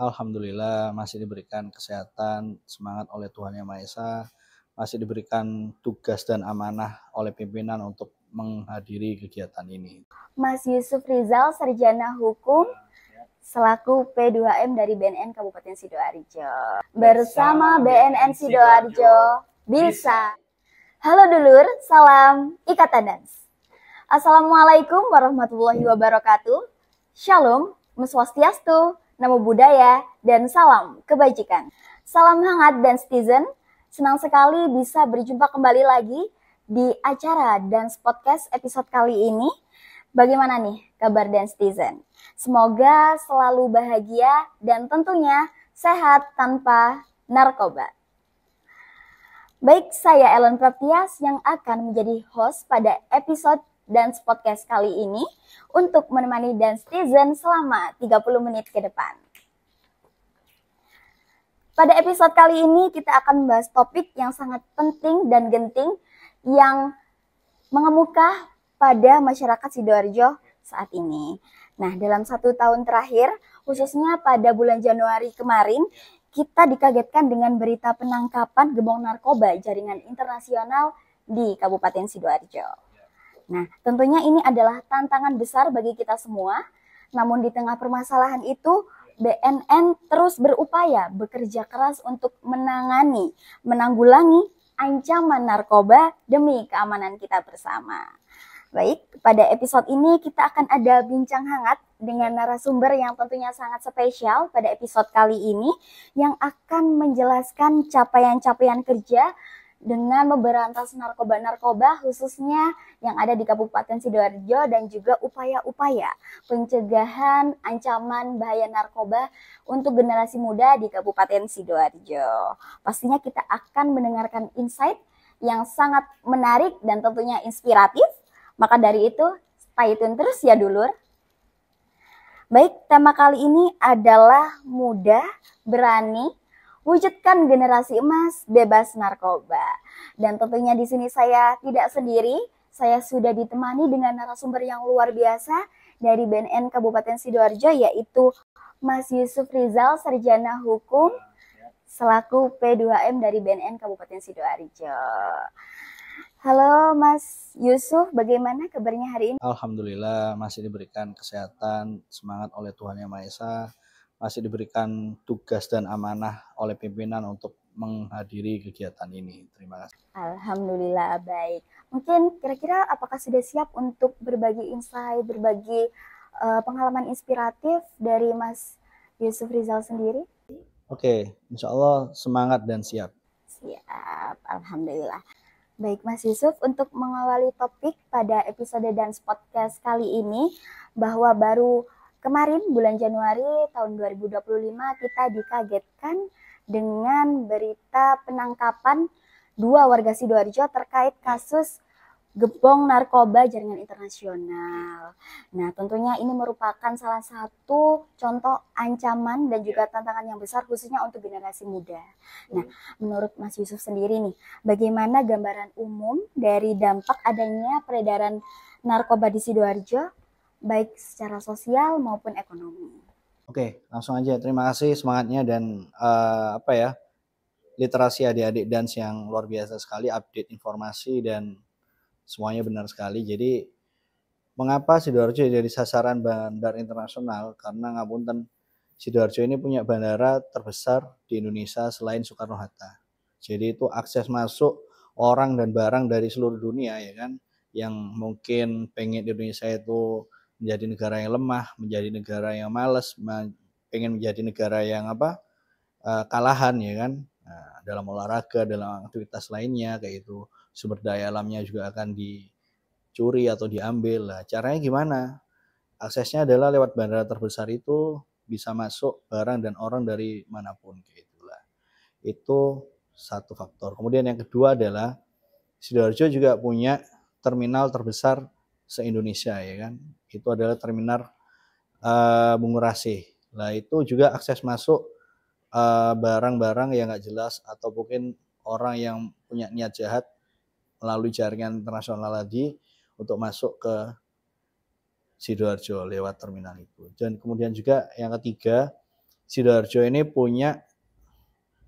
Alhamdulillah masih diberikan kesehatan, semangat oleh Tuhan Yang Maha Esa, masih diberikan tugas dan amanah oleh pimpinan untuk menghadiri kegiatan ini. Mas Yusuf Rizal, Sarjana Hukum, selaku P2M dari BNN Kabupaten Sidoarjo. Bersama BNN Sidoarjo, bisa. Halo dulur, salam Ikatan Dans. Assalamualaikum warahmatullahi wabarakatuh. Shalom, Swastiastu, Namo Buddhaya, dan salam kebajikan. Salam hangat dan citizen, senang sekali bisa berjumpa kembali lagi di acara Dance Podcast episode kali ini. Bagaimana nih kabar Dance Citizen? Semoga selalu bahagia dan tentunya sehat tanpa narkoba. Baik, saya Ellen Praptias yang akan menjadi host pada episode Dance Podcast kali ini untuk menemani Dance Citizen selama 30 menit ke depan. Pada episode kali ini kita akan membahas topik yang sangat penting dan genting yang mengemuka pada masyarakat Sidoarjo saat ini. Nah, dalam 1 tahun terakhir, khususnya pada bulan Januari kemarin, kita dikagetkan dengan berita penangkapan gembong narkoba jaringan internasional di Kabupaten Sidoarjo. Nah, tentunya ini adalah tantangan besar bagi kita semua. Namun di tengah permasalahan itu, BNN terus berupaya bekerja keras untuk menanggulangi ancaman narkoba demi keamanan kita bersama. Baik, pada episode ini kita akan ada bincang hangat dengan narasumber yang tentunya sangat spesial pada episode kali ini yang akan menjelaskan capaian-capaian kerja dengan memberantas narkoba-narkoba khususnya yang ada di Kabupaten Sidoarjo dan juga upaya-upaya pencegahan ancaman bahaya narkoba untuk generasi muda di Kabupaten Sidoarjo. Pastinya kita akan mendengarkan insight yang sangat menarik dan tentunya inspiratif. Maka dari itu, stay tune terus ya dulur. Baik, tema kali ini adalah muda, berani, wujudkan generasi emas bebas narkoba. Dan tentunya di sini saya tidak sendiri, saya sudah ditemani dengan narasumber yang luar biasa dari BNN Kabupaten Sidoarjo, yaitu Mas Yusuf Rizal, Sarjana Hukum, selaku P2M dari BNN Kabupaten Sidoarjo. Halo Mas Yusuf, bagaimana kabarnya hari ini? Alhamdulillah masih diberikan kesehatan, semangat oleh Tuhan Yang Maha Esa, masih diberikan tugas dan amanah oleh pimpinan untuk menghadiri kegiatan ini. Terima kasih. Alhamdulillah baik. Mungkin kira-kira apakah sudah siap untuk berbagi insight, berbagi pengalaman inspiratif dari Mas Yusuf Rizal sendiri? Oke, insya Allah semangat dan siap. Siap, Alhamdulillah. Baik Mas Yusuf, untuk mengawali topik pada episode Dance Podcast kali ini, bahwa baru kemarin bulan Januari tahun 2025 kita dikagetkan dengan berita penangkapan 2 warga Sidoarjo terkait kasus gembong narkoba jaringan internasional. Nah, tentunya ini merupakan salah satu contoh ancaman dan juga tantangan yang besar khususnya untuk generasi muda. Nah, menurut Mas Yusuf sendiri nih, bagaimana gambaran umum dari dampak adanya peredaran narkoba di Sidoarjo, baik secara sosial maupun ekonomi? Oke, langsung aja. Terima kasih semangatnya dan literasi adik-adik dance yang luar biasa sekali, update informasi dan semuanya benar sekali. Jadi mengapa Sidoarjo jadi sasaran bandar internasional? Karena ngapunten, Sidoarjo ini punya bandara terbesar di Indonesia selain Soekarno-Hatta. Jadi itu akses masuk orang dan barang dari seluruh dunia ya kan, yang mungkin pengen Indonesia itu menjadi negara yang lemah, menjadi negara yang malas, pengen menjadi negara yang kalahan ya kan. Nah, dalam olahraga, dalam aktivitas lainnya kayak itu, sumber daya alamnya juga akan dicuri atau diambil. Lah, caranya gimana? Aksesnya adalah lewat bandara terbesar itu bisa masuk barang dan orang dari manapun kayak itulah. Itu satu faktor. Kemudian yang kedua adalah Sidoarjo juga punya terminal terbesar se-Indonesia ya kan. Itu adalah terminal Bungurasi. Nah, itu juga akses masuk barang-barang yang nggak jelas atau mungkin orang yang punya niat jahat melalui jaringan internasional tadi untuk masuk ke Sidoarjo lewat terminal itu. Dan kemudian juga yang ketiga, Sidoarjo ini punya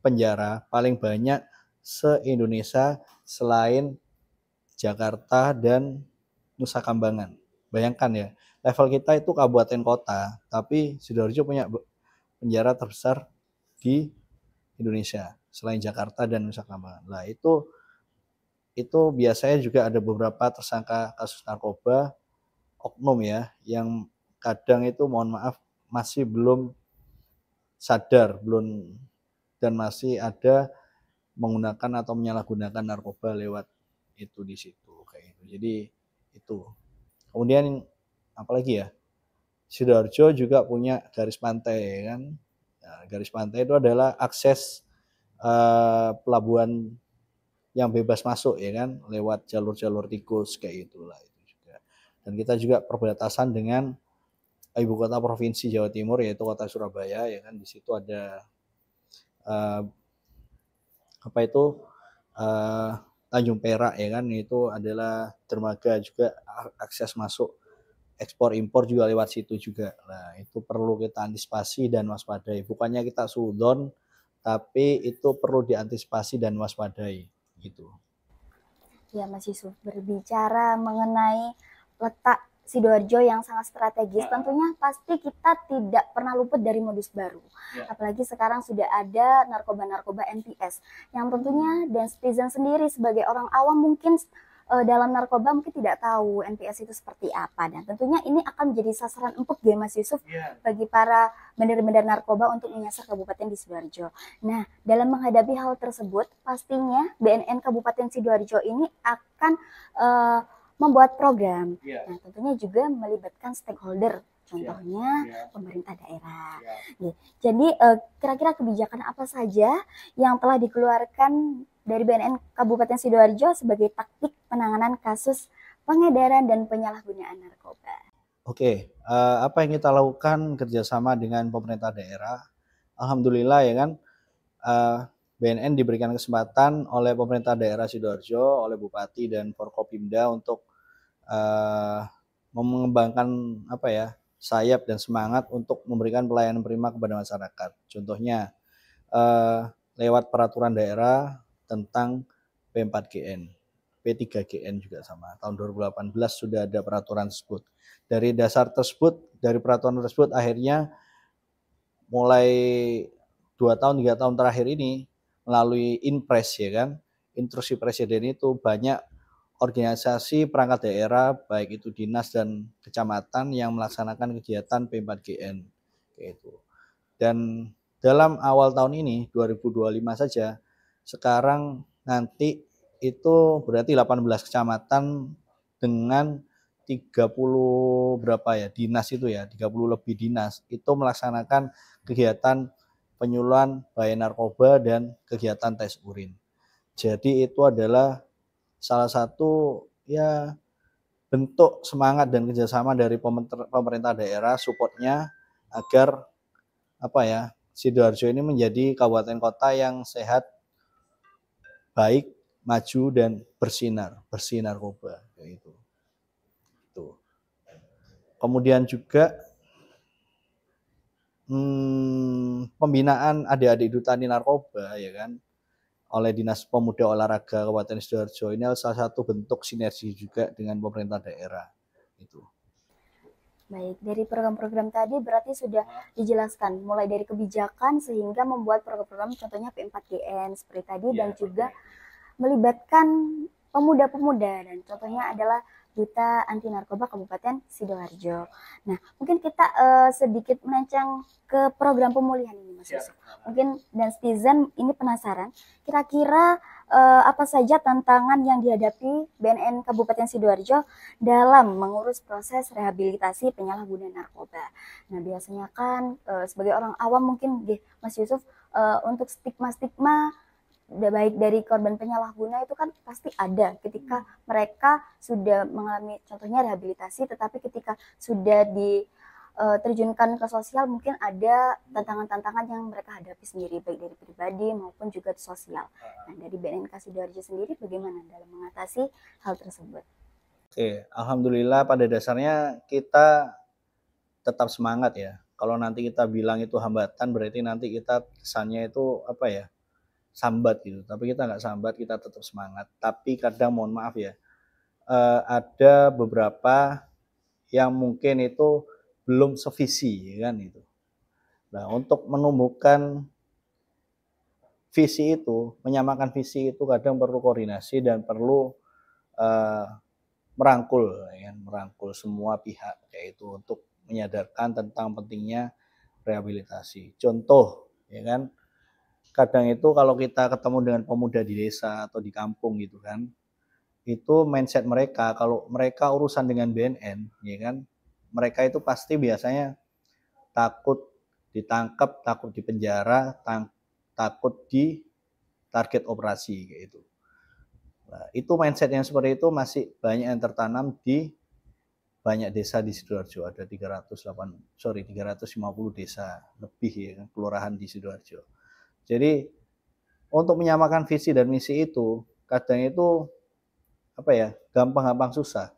penjara paling banyak se-Indonesia selain Jakarta dan Nusa Kambangan. Bayangkan ya, level kita itu kabupaten kota, tapi Sidoarjo punya penjara terbesar di Indonesia selain Jakarta dan Nusa Kambangan. Nah, itu biasanya juga ada beberapa tersangka kasus narkoba oknum ya, yang kadang itu mohon maaf masih belum sadar, dan masih ada menggunakan atau menyalahgunakan narkoba lewat itu di situ kayak gitu. Jadi itu. Kemudian apalagi ya? Sidoarjo juga punya garis pantai kan. Nah, garis pantai itu adalah akses pelabuhan yang bebas masuk ya kan, lewat jalur-jalur tikus kayak itulah itu juga. Dan kita juga perbatasan dengan ibu kota provinsi Jawa Timur yaitu kota Surabaya ya kan. Di situ ada apa itu Tanjung Perak ya kan, itu adalah dermaga juga, akses masuk ekspor impor juga lewat situ juga. Nah, itu perlu kita antisipasi dan waspadai. Bukannya kita suudon, tapi itu perlu diantisipasi dan waspadai gitu. Ya, Mas Yusuf, berbicara mengenai letak Sidoarjo yang sangat strategis, tentunya pasti kita tidak pernah luput dari modus baru. Apalagi sekarang sudah ada narkoba-narkoba NPS, yang tentunya dan netizen sendiri sebagai orang awam mungkin dalam narkoba mungkin tidak tahu NPS itu seperti apa, dan tentunya ini akan menjadi sasaran empuk ya Mas Yusuf bagi para bandar-bandar narkoba untuk menyasar Kabupaten di Sidoarjo. Nah, dalam menghadapi hal tersebut, pastinya BNN Kabupaten Sidoarjo ini akan membuat program. Nah, tentunya juga melibatkan stakeholder, contohnya pemerintah daerah. Jadi, kira-kira kebijakan apa saja yang telah dikeluarkan dari BNN Kabupaten Sidoarjo sebagai taktik penanganan kasus pengedaran dan penyalahgunaan narkoba? Oke, apa yang kita lakukan kerjasama dengan pemerintah daerah? Alhamdulillah ya kan, BNN diberikan kesempatan oleh pemerintah daerah Sidoarjo, oleh Bupati dan Forkopimda untuk mengembangkan apa ya, sayap dan semangat untuk memberikan pelayanan prima kepada masyarakat. Contohnya lewat peraturan daerah tentang P4GN, P3GN juga sama. Tahun 2018 sudah ada peraturan tersebut. Dari dasar tersebut, dari peraturan tersebut akhirnya mulai 2 tahun 3 tahun terakhir ini melalui Inpres ya kan, instruksi presiden itu banyak organisasi perangkat daerah baik itu dinas dan kecamatan yang melaksanakan kegiatan P4GN gitu. Dan dalam awal tahun ini 2025 saja sekarang nanti itu berarti 18 kecamatan dengan 30 berapa ya dinas itu ya, 30 lebih dinas itu melaksanakan kegiatan penyuluhan bahaya narkoba dan kegiatan tes urin. Jadi itu adalah salah satu ya bentuk semangat dan kerjasama dari pemerintah daerah, supportnya agar apa ya, Sidoarjo ini menjadi kabupaten kota yang sehat, baik, maju dan bersinar, bersih narkoba kayak gitu. Tuh. Kemudian juga pembinaan adik-adik duta anti narkoba ya kan oleh Dinas Pemuda Olahraga Kabupaten Sidoarjo ini adalah salah satu bentuk sinergi juga dengan pemerintah daerah itu. Baik, dari program-program tadi berarti sudah dijelaskan mulai dari kebijakan sehingga membuat program-program contohnya P4GN seperti tadi dan juga melibatkan pemuda-pemuda dan contohnya adalah Duta Anti Narkoba Kabupaten Sidoarjo. Nah, mungkin kita sedikit melenceng ke program pemulihan ini Mas Yusuf. Mungkin dan netizen ini penasaran, kira-kira apa saja tantangan yang dihadapi BNN Kabupaten Sidoarjo dalam mengurus proses rehabilitasi penyalahguna narkoba. Nah, biasanya kan sebagai orang awam mungkin Mas Yusuf untuk stigma-stigma baik dari korban penyalahguna itu kan pasti ada ketika mereka sudah mengalami contohnya rehabilitasi, tetapi ketika sudah diterjunkan ke sosial mungkin ada tantangan-tantangan yang mereka hadapi sendiri baik dari pribadi maupun juga sosial. Nah, dari BNN Sidoarjo sendiri bagaimana dalam mengatasi hal tersebut? Oke, alhamdulillah pada dasarnya kita tetap semangat ya Kalau nanti kita bilang itu hambatan berarti nanti kita kesannya itu apa ya, sambat gitu. Tapi kita nggak sambat, kita tetap semangat. Tapi kadang mohon maaf ya, ada beberapa yang mungkin itu belum sevisi ya kan itu. Nah, untuk menumbuhkan visi itu, menyamakan visi itu kadang perlu koordinasi dan perlu uh, merangkul, ya kan? Merangkul semua pihak yaitu untuk menyadarkan tentang pentingnya rehabilitasi. Contoh, ya kan, kadang itu kalau kita ketemu dengan pemuda di desa atau di kampung gitu kan, itu mindset mereka kalau mereka urusan dengan BNN, ya kan, mereka itu pasti biasanya takut ditangkap, takut dipenjara, takut di target operasi kayak itu. Nah, itu mindset yang seperti itu masih banyak yang tertanam di banyak desa di Sidoarjo. Ada 350 desa lebih ya, kelurahan di Sidoarjo. Jadi untuk menyamakan visi dan misi itu kadang itu apa ya, gampang-gampang susah.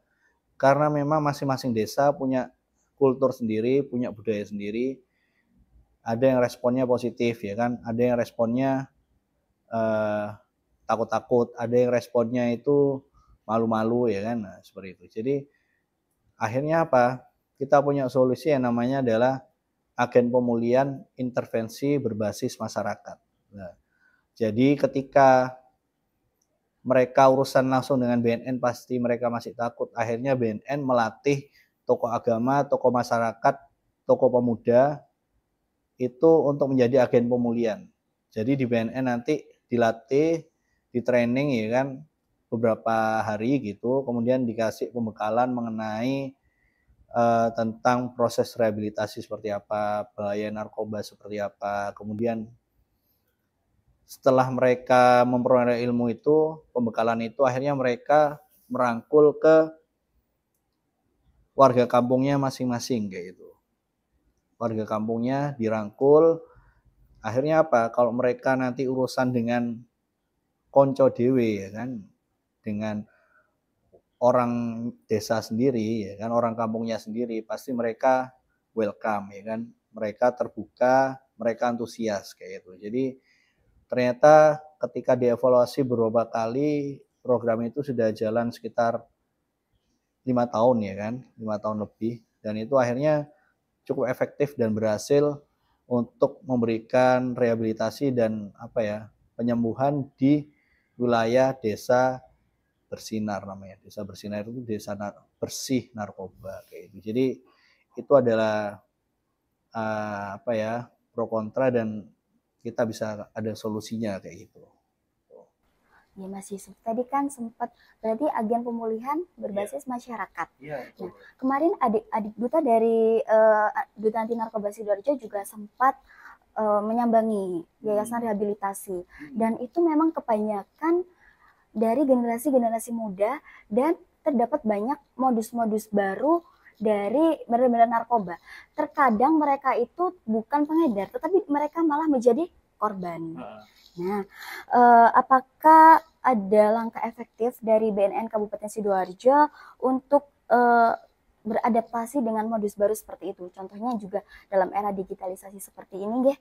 Karena memang masing-masing desa punya kultur sendiri, punya budaya sendiri. Ada yang responnya positif ya kan, ada yang responnya takut-takut, ada yang responnya itu malu-malu ya kan, nah, seperti itu. Jadi akhirnya apa? Kita punya solusi yang namanya adalah agen pemulihan intervensi berbasis masyarakat. Nah, jadi ketika mereka urusan langsung dengan BNN pasti mereka masih takut. Akhirnya BNN melatih tokoh agama, tokoh masyarakat, tokoh pemuda itu untuk menjadi agen pemulihan. Jadi di BNN nanti dilatih, di training ya kan beberapa hari gitu, kemudian dikasih pembekalan mengenai tentang proses rehabilitasi seperti apa, bahaya narkoba seperti apa. Kemudian setelah mereka memperoleh ilmu itu, pembekalan itu akhirnya mereka merangkul ke warga kampungnya masing-masing kayak gitu. Warga kampungnya dirangkul, akhirnya apa? Kalau mereka nanti urusan dengan konco dewe ya kan, dengan orang desa sendiri ya kan, orang kampungnya sendiri, pasti mereka welcome ya kan, mereka terbuka, mereka antusias kayak gitu. Jadi ternyata ketika dievaluasi beberapa kali, program itu sudah jalan sekitar 5 tahun ya kan, 5 tahun lebih, dan itu akhirnya cukup efektif dan berhasil untuk memberikan rehabilitasi dan apa ya, penyembuhan di wilayah desa bersinar namanya. Desa bersinar itu desa bersih narkoba kayak gitu. Jadi itu adalah apa ya, pro kontra dan kita bisa ada solusinya kayak gitu. Ya Mas Yusuf, tadi kan sempat berarti agen pemulihan berbasis masyarakat. Nah, kemarin adik duta dari Duta Anti Narkoba Sidoarjo juga sempat menyambangi yayasan rehabilitasi, dan itu memang kebanyakan dari generasi-generasi muda dan terdapat banyak modus-modus baru dari benar-benar narkoba. Terkadang mereka itu bukan pengedar, tetapi mereka malah menjadi korban. Nah, apakah ada langkah efektif dari BNN Kabupaten Sidoarjo untuk beradaptasi dengan modus baru seperti itu? Contohnya juga dalam era digitalisasi seperti ini,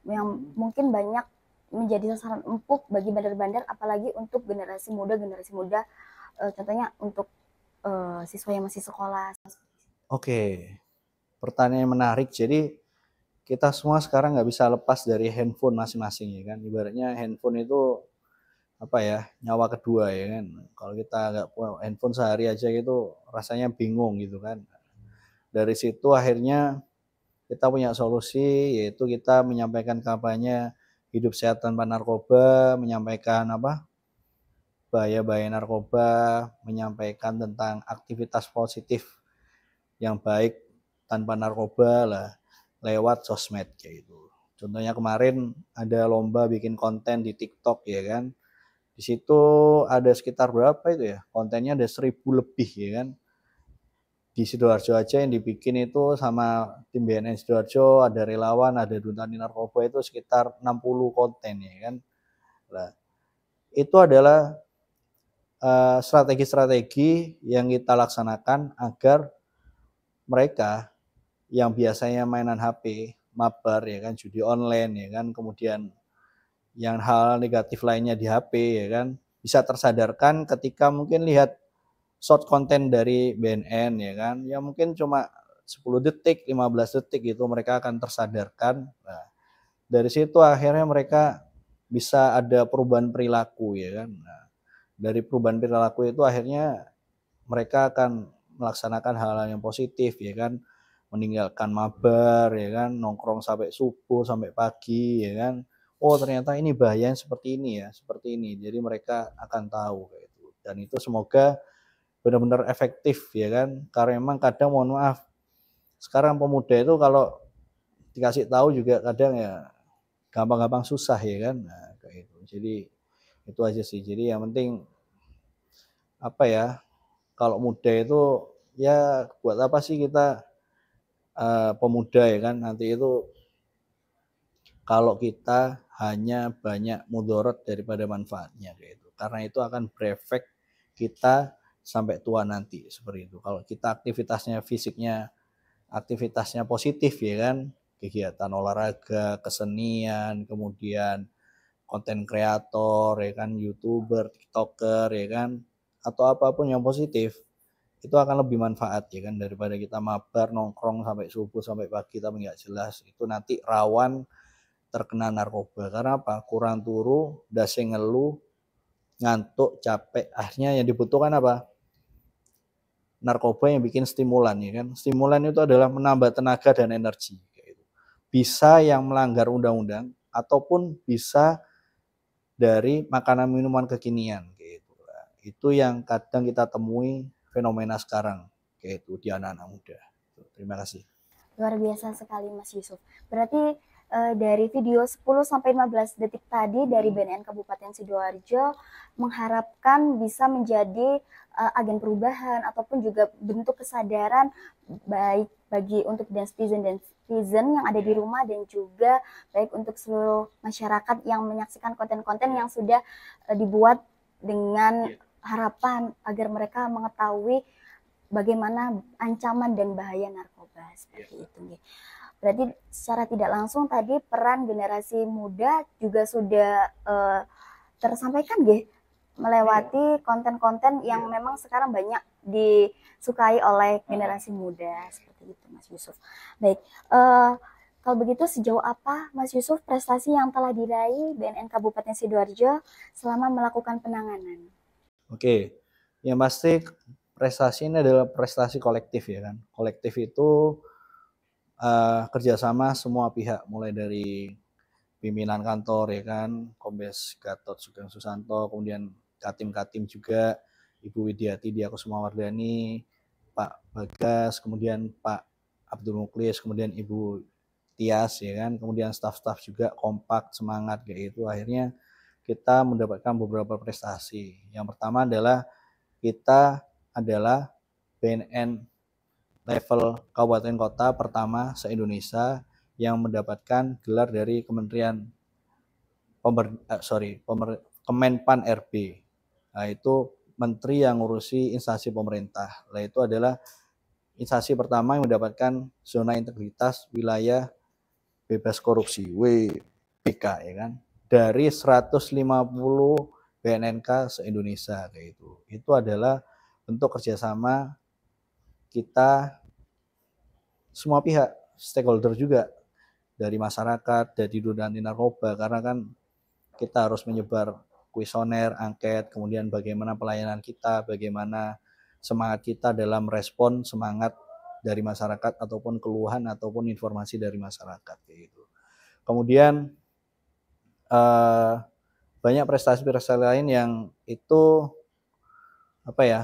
yang mungkin banyak menjadi sasaran empuk bagi bandar-bandar, apalagi untuk generasi muda, contohnya untuk siswa yang masih sekolah. Oke, pertanyaan menarik. Jadi kita semua sekarang nggak bisa lepas dari handphone masing-masing ya kan. Ibaratnya handphone itu apa ya, nyawa kedua ya kan. Kalau kita nggak punya handphone sehari aja gitu rasanya bingung gitu kan. Dari situ akhirnya kita punya solusi, yaitu kita menyampaikan kampanye hidup sehat tanpa narkoba, menyampaikan apa, bahaya-bahaya narkoba, menyampaikan tentang aktivitas positif yang baik tanpa narkoba lah lewat sosmed kayak gitu. Contohnya kemarin ada lomba bikin konten di TikTok ya kan. Di situ ada sekitar berapa itu ya? Kontennya ada 1.000 lebih ya kan. Di Sidoarjo aja yang dibikin itu sama tim BNN Sidoarjo, ada relawan, ada Duta Anti Narkoba itu sekitar 60 konten ya kan. Nah, itu adalah strategi-strategi yang kita laksanakan agar mereka yang biasanya mainan HP, mabar ya kan, judi online ya kan, kemudian yang hal negatif lainnya di HP ya kan, bisa tersadarkan ketika mungkin lihat short konten dari BNN ya kan, ya mungkin cuma 10 detik, 15 detik gitu mereka akan tersadarkan. Nah, dari situ akhirnya mereka bisa ada perubahan perilaku ya kan. Nah, dari perubahan perilaku itu akhirnya mereka akan melaksanakan hal-hal yang positif ya kan, meninggalkan mabar ya kan, nongkrong sampai subuh, sampai pagi ya kan. Oh ternyata ini bahaya seperti ini ya, seperti ini. Jadi mereka akan tahu kayak itu. Dan itu semoga benar-benar efektif ya kan. Karena memang kadang mohon maaf, sekarang pemuda itu kalau dikasih tahu juga kadang ya gampang-gampang susah ya kan. Nah, kayak itu. Jadi itu aja sih. Jadi yang penting apa ya, kalau muda itu ya buat apa sih kita pemuda ya kan, nanti itu kalau kita hanya banyak mudorot daripada manfaatnya kayak itu. Karena itu akan berefek kita sampai tua nanti seperti itu. Kalau kita aktivitasnya fisiknya aktivitasnya positif ya kan, kegiatan olahraga, kesenian, kemudian konten kreator ya kan, YouTuber, TikToker ya kan, atau apapun yang positif itu akan lebih manfaat ya kan daripada kita mabar nongkrong sampai subuh sampai pagi tapi nggak jelas, itu nanti rawan terkena narkoba. Karena apa? Kurang turu, dasi ngeluh, ngantuk, capek, akhirnya yang dibutuhkan apa? Narkoba yang bikin stimulan ya kan. Stimulan itu adalah menambah tenaga dan energi gitu. Bisa yang melanggar undang-undang ataupun bisa dari makanan minuman kekinian gitu. Itu yang kadang kita temui fenomena sekarang kayak itu di anak-anak muda. Terima kasih. Luar biasa sekali Mas Yusuf. Berarti dari video 10 sampai 15 detik tadi dari BNN Kabupaten Sidoarjo mengharapkan bisa menjadi agen perubahan ataupun juga bentuk kesadaran baik bagi untuk dan citizen yang ada di rumah dan juga baik untuk seluruh masyarakat yang menyaksikan konten-konten yang sudah dibuat dengan harapan agar mereka mengetahui bagaimana ancaman dan bahaya narkoba seperti itu. Berarti secara tidak langsung tadi peran generasi muda juga sudah tersampaikan melewati konten-konten yang memang sekarang banyak disukai oleh generasi muda seperti itu Mas Yusuf. Baik, kalau begitu sejauh apa Mas Yusuf prestasi yang telah diraih BNN Kabupaten Sidoarjo selama melakukan penanganan? Oke, yang pasti prestasi ini adalah prestasi kolektif ya kan. Kolektif itu kerjasama semua pihak, mulai dari pimpinan kantor ya kan, Kombes Gatot Sugeng Susanto, kemudian Katim-Katim juga, Ibu Widiati Diakusuma Wardani, Pak Bagas, kemudian Pak Abdul Muklis, kemudian Ibu Tias ya kan, kemudian staf-staf juga kompak, semangat kayak itu. Akhirnya kita mendapatkan beberapa prestasi. Yang pertama adalah kita adalah BNN level kabupaten kota pertama se-Indonesia yang mendapatkan gelar dari Kementerian Kemenpan RB. Nah, itu menteri yang ngurusi instansi pemerintah. Nah, itu adalah instansi pertama yang mendapatkan zona integritas wilayah bebas korupsi WBK ya kan, dari 150 BNNK se-Indonesia kayak itu. Itu adalah bentuk kerjasama kita semua pihak, stakeholder juga, dari masyarakat, dari dunia anti narkoba, karena kan kita harus menyebar kuesioner, angket, kemudian bagaimana pelayanan kita, bagaimana semangat kita dalam respon semangat dari masyarakat ataupun keluhan ataupun informasi dari masyarakat gitu. Kemudian banyak prestasi-prestasi lain yang itu apa ya,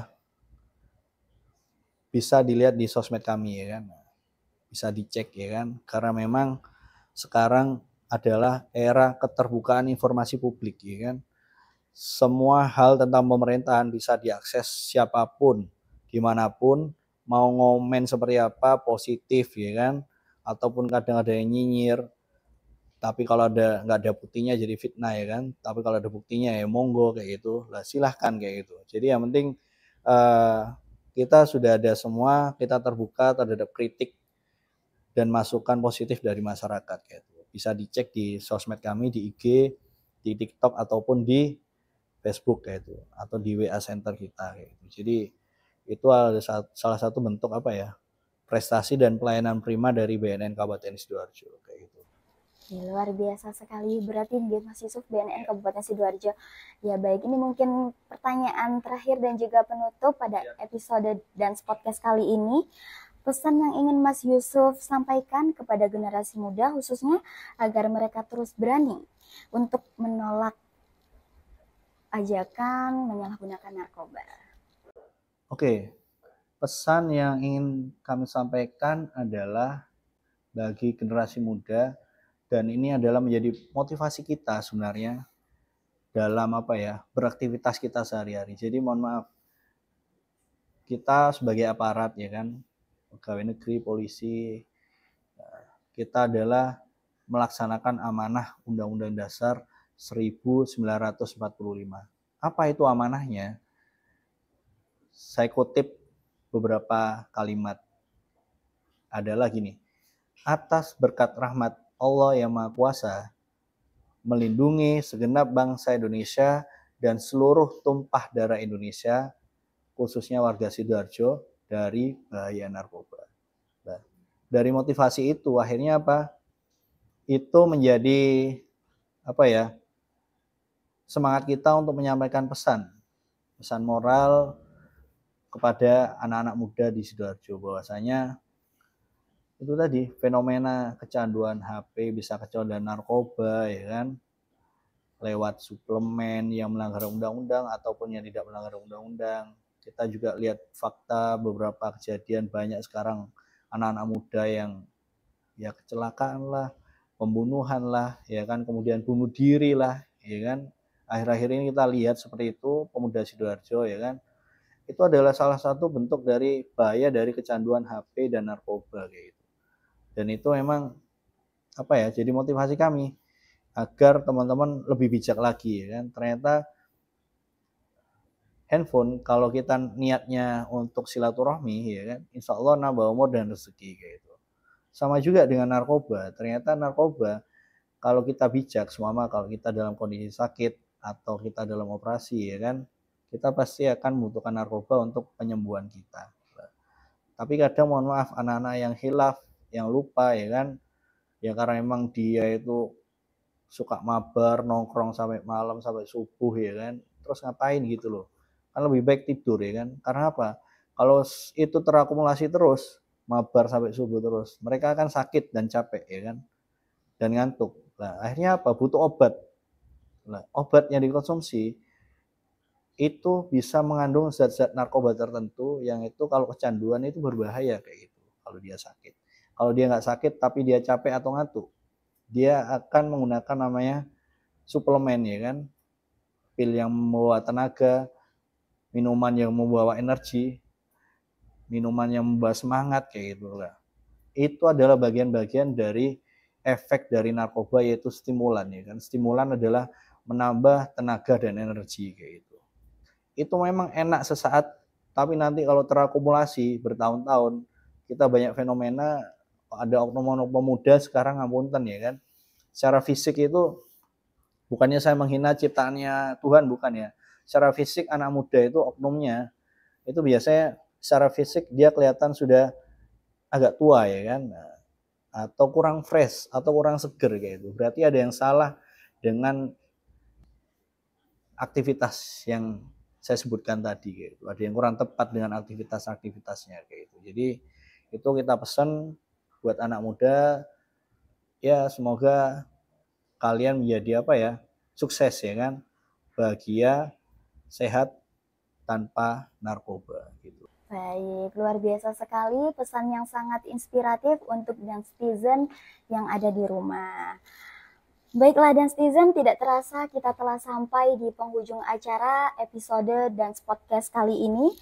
bisa dilihat di sosmed kami ya kan, bisa dicek ya kan, karena memang sekarang adalah era keterbukaan informasi publik ya kan. Semua hal tentang pemerintahan bisa diakses siapapun, dimanapun, mau ngomen seperti apa, positif ya kan, ataupun kadang ada yang nyinyir, tapi kalau nggak ada buktinya jadi fitnah ya kan, tapi kalau ada buktinya ya monggo kayak gitu, lah silahkan kayak gitu. Jadi yang penting kita sudah ada semua, kita terbuka terhadap kritik dan masukan positif dari masyarakat gitu. Bisa dicek di sosmed kami, di IG, di TikTok ataupun di Facebook kayak itu, atau di WA center kita kayak gitu. Jadi itu ada salah satu bentuk apa ya, prestasi dan pelayanan prima dari BNN Kabupaten Sidoarjo kayak gitu. Ya, luar biasa sekali berarti Mas Yusuf BNN Kabupaten Sidoarjo. Ya baik, ini mungkin pertanyaan terakhir dan juga penutup pada episode Dance Podcast kali ini. Pesan yang ingin Mas Yusuf sampaikan kepada generasi muda khususnya agar mereka terus berani untuk menolak ajakan menyalahgunakan narkoba. Oke, pesan yang ingin kami sampaikan adalah bagi generasi muda, dan ini adalah menjadi motivasi kita sebenarnya dalam apa ya, beraktivitas kita sehari-hari. Jadi mohon maaf, kita sebagai aparat ya kan, pegawai negeri, polisi, kita adalah melaksanakan amanah Undang-Undang Dasar 1945. Apa itu amanahnya? Saya kutip beberapa kalimat. Adalah gini, atas berkat rahmat Allah yang Maha Kuasa, melindungi segenap bangsa Indonesia dan seluruh tumpah darah Indonesia, khususnya warga Sidoarjo, dari bahaya narkoba. Nah, dari motivasi itu akhirnya apa? Itu menjadi apa ya? Semangat kita untuk menyampaikan pesan moral kepada anak-anak muda di Sidoarjo, bahwasanya itu tadi fenomena kecanduan HP, bisa kecanduan narkoba ya kan, lewat suplemen yang melanggar undang-undang ataupun yang tidak melanggar undang-undang. Kita juga lihat fakta beberapa kejadian banyak sekarang anak-anak muda yang ya kecelakaan lah, pembunuhan lah, ya kan, kemudian bunuh diri lah, ya kan. Akhir-akhir ini kita lihat seperti itu, pemuda Sidoarjo ya kan. Itu adalah salah satu bentuk dari bahaya dari kecanduan HP dan narkoba kayak gitu. Dan itu memang apa ya, jadi motivasi kami agar teman-teman lebih bijak lagi ya kan. Ternyata handphone kalau kita niatnya untuk silaturahmi ya kan, insya Allah nambah umur dan rezeki kayak gitu. Sama juga dengan narkoba, ternyata narkoba kalau kita bijak, semua kalau kita dalam kondisi sakit atau kita dalam operasi ya kan, kita pasti akan membutuhkan narkoba untuk penyembuhan kita. Tapi kadang mohon maaf, anak-anak yang hilaf, yang lupa ya kan, ya karena memang dia itu suka mabar, nongkrong sampai malam, sampai subuh ya kan, terus ngapain gitu loh. Kan lebih baik tidur ya kan. Karena apa? Kalau itu terakumulasi terus, mabar sampai subuh terus, mereka akan sakit dan capek ya kan, dan ngantuk. Nah, akhirnya apa? Butuh obat. Nah, obat yang dikonsumsi itu bisa mengandung zat-zat narkoba tertentu yang itu kalau kecanduan itu berbahaya kayak gitu. Kalau dia sakit, kalau dia nggak sakit tapi dia capek atau ngantuk, dia akan menggunakan namanya suplemen ya kan, pil yang membawa tenaga, minuman yang membawa energi, minuman yang membawa semangat kayak gitu lah. Itu adalah bagian-bagian dari efek dari narkoba, yaitu stimulan ya kan. Stimulan adalah menambah tenaga dan energi kayak gitu. Itu memang enak sesaat, tapi nanti kalau terakumulasi bertahun-tahun, kita banyak fenomena, ada oknum-oknum pemuda sekarang ngapunten ya kan, secara fisik itu, bukannya saya menghina ciptaannya Tuhan, bukan ya, secara fisik anak muda itu oknumnya, itu biasanya secara fisik dia kelihatan sudah agak tua ya kan, atau kurang fresh, atau kurang seger kayak itu. Berarti ada yang salah dengan aktivitas yang saya sebutkan tadi kayak itu. Ada yang kurang tepat dengan aktivitasnya kayak itu. Jadi itu kita pesan buat anak muda, ya semoga kalian menjadi apa ya, sukses ya kan, bahagia, sehat, tanpa narkoba gitu. Baik, luar biasa sekali pesan yang sangat inspiratif untuk Danstizen yang ada di rumah. Baiklah Danstizen, tidak terasa kita telah sampai di penghujung acara episode Dance Podcast kali ini.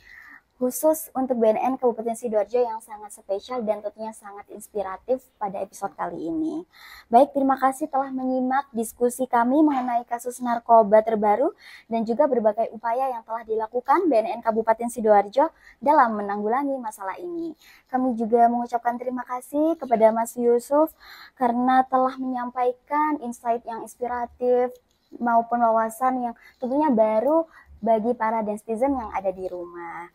khusus untuk BNN Kabupaten Sidoarjo yang sangat spesial dan tentunya sangat inspiratif pada episode kali ini. Baik, terima kasih telah menyimak diskusi kami mengenai kasus narkoba terbaru dan juga berbagai upaya yang telah dilakukan BNN Kabupaten Sidoarjo dalam menanggulangi masalah ini. Kami juga mengucapkan terima kasih kepada Mas Yusuf karena telah menyampaikan insight yang inspiratif maupun wawasan yang tentunya baru bagi para netizen yang ada di rumah.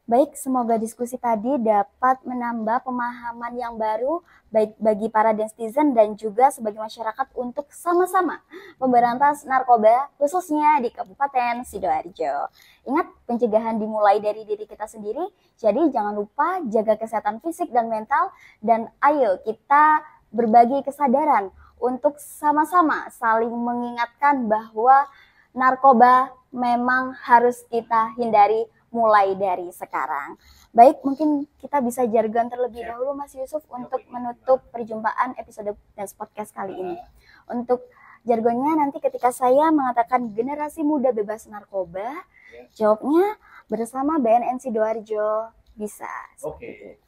Baik, semoga diskusi tadi dapat menambah pemahaman yang baru baik bagi para netizen dan juga sebagai masyarakat untuk sama-sama memberantas narkoba khususnya di Kabupaten Sidoarjo. Ingat, pencegahan dimulai dari diri kita sendiri, jadi jangan lupa jaga kesehatan fisik dan mental dan ayo kita berbagi kesadaran untuk sama-sama saling mengingatkan bahwa narkoba memang harus kita hindari mulai dari sekarang. Baik, mungkin kita bisa jargon terlebih dahulu Mas Yusuf untuk menutup perjumpaan episode Dance Podcast kali ini. Untuk jargonnya nanti ketika saya mengatakan generasi muda bebas narkoba, jawabnya bersama BNN Sidoarjo bisa. Oke.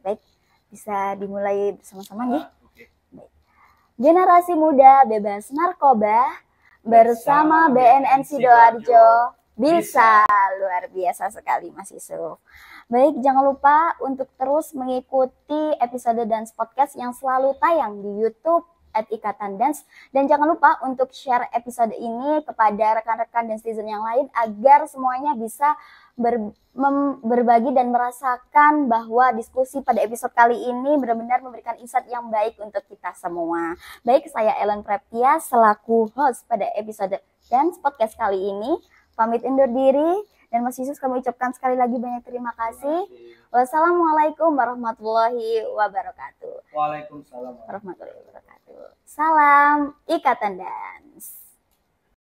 Baik, bisa dimulai bersama-sama nih. Generasi muda bebas narkoba bersama BNN Sidoarjo bisa. Luar biasa sekali Mas Yusuf. Baik, jangan lupa untuk terus mengikuti episode Dance Podcast yang selalu tayang di YouTube @Ikatan Dance, dan jangan lupa untuk share episode ini kepada rekan-rekan netizen yang lain agar semuanya bisa berbagi dan merasakan bahwa diskusi pada episode kali ini benar-benar memberikan insight yang baik untuk kita semua. Baik, saya Ellen Preptia selaku host pada episode Dance Podcast kali ini pamit undur diri, dan Mas Yusuf kami ucapkan sekali lagi banyak terima kasih. Wassalamualaikum warahmatullahi wabarakatuh. Waalaikumsalam warahmatullahi wabarakatuh. Salam Ikatan Dance.